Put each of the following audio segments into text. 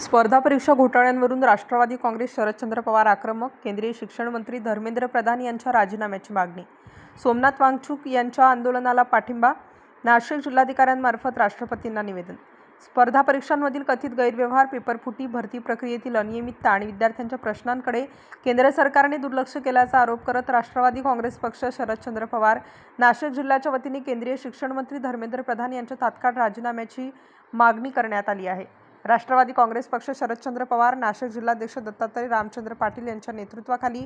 स्पर्धा परीक्षा घोटाळ्यांवरून राष्ट्रवादी काँग्रेस शरदचंद्र पवार आक्रमक. केंद्रीय शिक्षण मंत्री धर्मेंद्र प्रधान यांच्या राजीनाम्याची मागणी. सोमनाथ वांगचुक यांच्या आंदोलनाला पाठिंबा. नाशिक जिल्हाधिकाऱ्यांमार्फत राष्ट्रपतींना निवेदन. स्पर्धा परीक्षांमधील कथित गैरव्यवहार, पेपरफुटी, भरती प्रक्रियेतील अनियमितता आणि विद्यार्थ्यांच्या प्रश्नांकडे केंद्र सरकारने दुर्लक्ष केल्याचा आरोप करत राष्ट्रवादी काँग्रेस पक्ष शरदचंद्र पवार नाशिक जिल्ह्याच्या वतीने केंद्रीय शिक्षण मंत्री धर्मेंद्र प्रधान यांच्या तात्काळ राजीनाम्याची मागणी करण्यात आली आहे. राष्ट्रवादी काँग्रेस पक्ष शरदचंद्र पवार नाशिक जिल्हाध्यक्ष दत्तात्रय रामचंद्र पाटील यांच्या नेतृत्वाखाली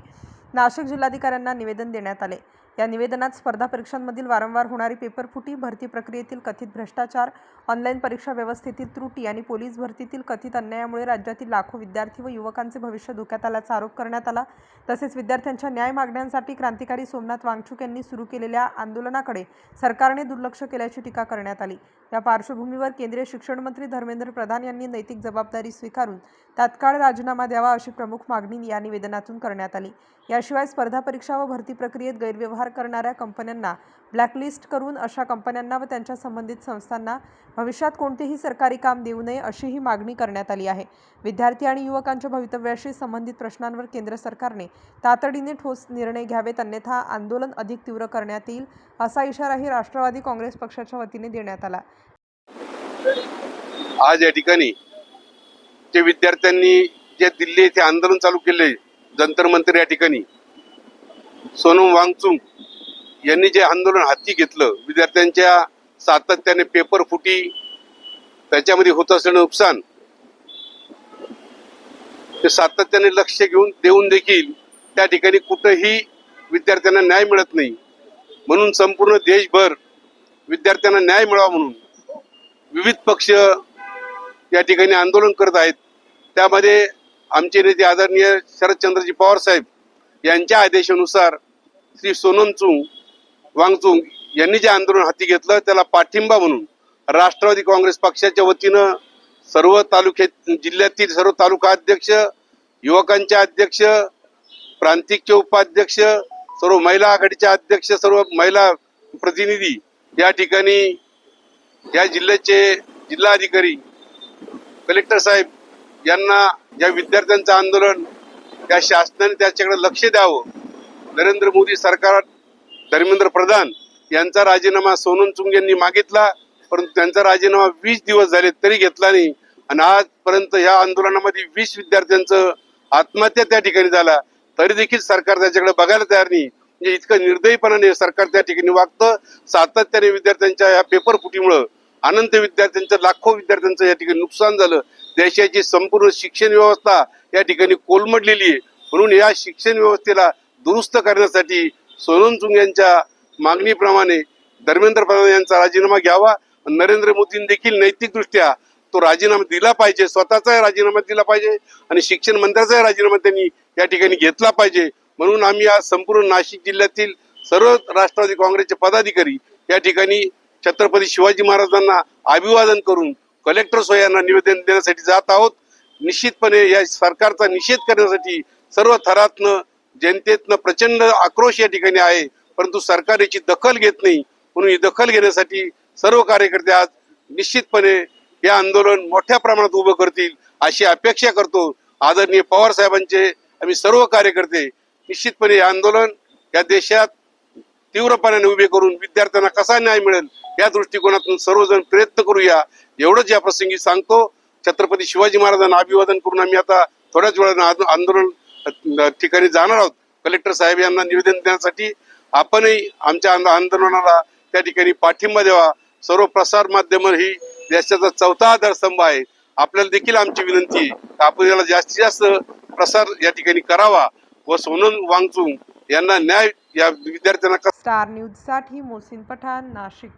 नाशिक जिल्हाधिकाऱ्यांना निवेदन देण्यात आले. या निवेदनात स्पर्धा परीक्षांमधील वारंवार होणारी पेपरफुटी, भरती प्रक्रियेतील कथित भ्रष्टाचार, ऑनलाईन परीक्षा व्यवस्थेतील त्रुटी आणि पोलीस भरतीतील कथित अन्यायामुळे राज्यातील लाखो विद्यार्थी व युवकांचे भविष्य धोक्यात आल्याचा आरोप करण्यात आला. तसेच विद्यार्थ्यांच्या न्याय मागण्यांसाठी क्रांतिकारी सोमनाथ वांगचुक यांनी सुरू केलेल्या आंदोलनाकडे सरकारने दुर्लक्ष केल्याची टीका करण्यात आली. या पार्श्वभूमीवर केंद्रीय शिक्षण मंत्री धर्मेंद्र प्रधान यांनी नैतिक जबाबदारी स्वीकारून तात्काळ राजीनामा द्यावा अशी प्रमुख मागणी या निवेदनातून करण्यात आली. याशिवाय स्पर्धा परीक्षा व भरती प्रक्रियेत गैरव्यवहार करणाऱ्या कंपन्यांना ब्लॅकलिस्ट करून अशा कंपन्यांना व त्यांच्या संबंधित संस्थांना भविष्यात कोणतेही सरकारी काम देऊ नये अशीही मागणी करण्यात आली आहे. विद्यार्थी आणि युवकांच्या भवितव्याशी संबंधित प्रश्नांवर केंद्र सरकारने तातडीने ठोस निर्णय घ्यावेत, अन्यथा आंदोलन अधिक तीव्र करण्यात येईल असा इशाराही राष्ट्रवादी काँग्रेस पक्षाच्या वतीने देण्यात आला. आज या ठिकाणी जे विद्यार्थ्यांनी जे दिल्ली येथे आंदोलन चालू केले, जंतर मंतर या ठिकाणी सोनम वांगचुक यांनी जे आंदोलन हाती घेतलं, विद्यार्थ्यांच्या सातत्याने पेपर फुटी, त्याच्यामध्ये होत असलेलं नुकसान, ते सातत्याने लक्ष देऊन देखील त्या ठिकाणी कुठेही विद्यार्थ्यांना न्याय मिळत नाही. म्हणून संपूर्ण देशभर विद्यार्थ्यांना न्याय मिळावा म्हणून विविध पक्ष या ठिकाणी आंदोलन करत आहेत. त्यामध्ये आमचे नेते आदरणीय शरदचंद्रजी पवार साहेब यांच्या आदेशानुसार श्री सोनम वांगचुक यांनी जे आंदोलन हाती घेतलं त्याला पाठिंबा म्हणून राष्ट्रवादी काँग्रेस पक्षाच्या वतीनं सर्व जिल्ह्यातील सर्व तालुका अध्यक्ष, युवकांचे अध्यक्ष, प्रांतिकचे उपाध्यक्ष, सर्व महिला आघाडीचे अध्यक्ष, सर्व महिला प्रतिनिधी या ठिकाणी या जिल्ह्याचे जिल्हाधिकारी, कलेक्टर साहेब यांना या विद्यार्थ्यांचं आंदोलन या शासनाने त्याच्याकडे लक्ष द्यावं. नरेंद्र मोदी सरकार, धर्मेंद्र प्रधान यांचा राजीनामा सोनम वांगचुक यांनी मागितला, परंतु त्यांचा राजीनामा 20 दिवस झाले तरी घेतला नाही. आणि आजपर्यंत या आंदोलनामध्ये 20 विद्यार्थ्यांचं आत्महत्या त्या ठिकाणी झाला, तरी देखील सरकार त्याच्याकडे बघायला तयार नाही. म्हणजे इतकं निर्दयीपणाने सरकार त्या ठिकाणी वागतं. सातत्याने विद्यार्थ्यांच्या या पेपर फुटीमुळं अनंत विद्यार्थ्यांचं, लाखो विद्यार्थ्यांचं या ठिकाणी नुकसान झालं. देशाची संपूर्ण शिक्षण व्यवस्था या ठिकाणी कोलमडलेली आहे. म्हणून या शिक्षण व्यवस्थेला दुरुस्त करण्यासाठी सोनम वांगचुक यांच्या मागणीप्रमाणे धर्मेंद्र प्रधान यांचा राजीनामा घ्यावा. नरेंद्र मोदींनी देखील नैतिकदृष्ट्या तो राजीनामा दिला पाहिजे, स्वतःचा राजीनामा दिला पाहिजे आणि शिक्षण मंत्र्याचा राजीनामा त्यांनी या ठिकाणी घेतला पाहिजे. म्हणून आम्ही आज संपूर्ण नाशिक जिल्ह्यातील सर्व राष्ट्रवादी काँग्रेसचे पदाधिकारी या ठिकाणी छत्रपती शिवाजी महाराजांना अभिवादन करून कलेक्टर यांना निवेदन देण्यासाठी जात आहोत. निश्चितपणे या सरकारचा निषेध करण्यासाठी सर्व थरातनं, जनतेतनं प्रचंड आक्रोश या ठिकाणी आहे, परंतु सरकार याची दखल घेत नाही. म्हणून ही दखल घेण्यासाठी सर्व कार्यकर्ते आज निश्चितपणे हे आंदोलन मोठ्या प्रमाणात उभं करतील अशी अपेक्षा करतो. आदरणीय पवार साहेबांचे आम्ही सर्व कार्यकर्ते निश्चितपणे हे आंदोलन या देशात तीव्रपणाने उभे करून विद्यार्थ्यांना कसा न्याय मिळेल या दृष्टिकोनातून सर्वजण प्रयत्न करूया, एवढंच या प्रसंगी सांगतो. छत्रपती शिवाजी महाराजांना अभिवादन करून आम्ही आता थोड्याच वेळानं आंदोलन ठिकाणी जाणार आहोत. कलेक्टर साहेब यांना निवेदन देण्यासाठी आपणही आमच्या आंदोलनाला त्या ठिकाणी पाठिंबा द्यावा. सर्व प्रसार माध्यम ही देशाचा चौथा आधारस्तंभ आहे. आपल्याला देखील आमची विनंती आहे की आपण याला जास्तीत जास्त प्रसार या ठिकाणी करावा व सोनम वांगचुक यांना न्याय या विद्यार्थ्यांना. स्टार न्यूज साठी मोहसिन पठाण, नाशिक.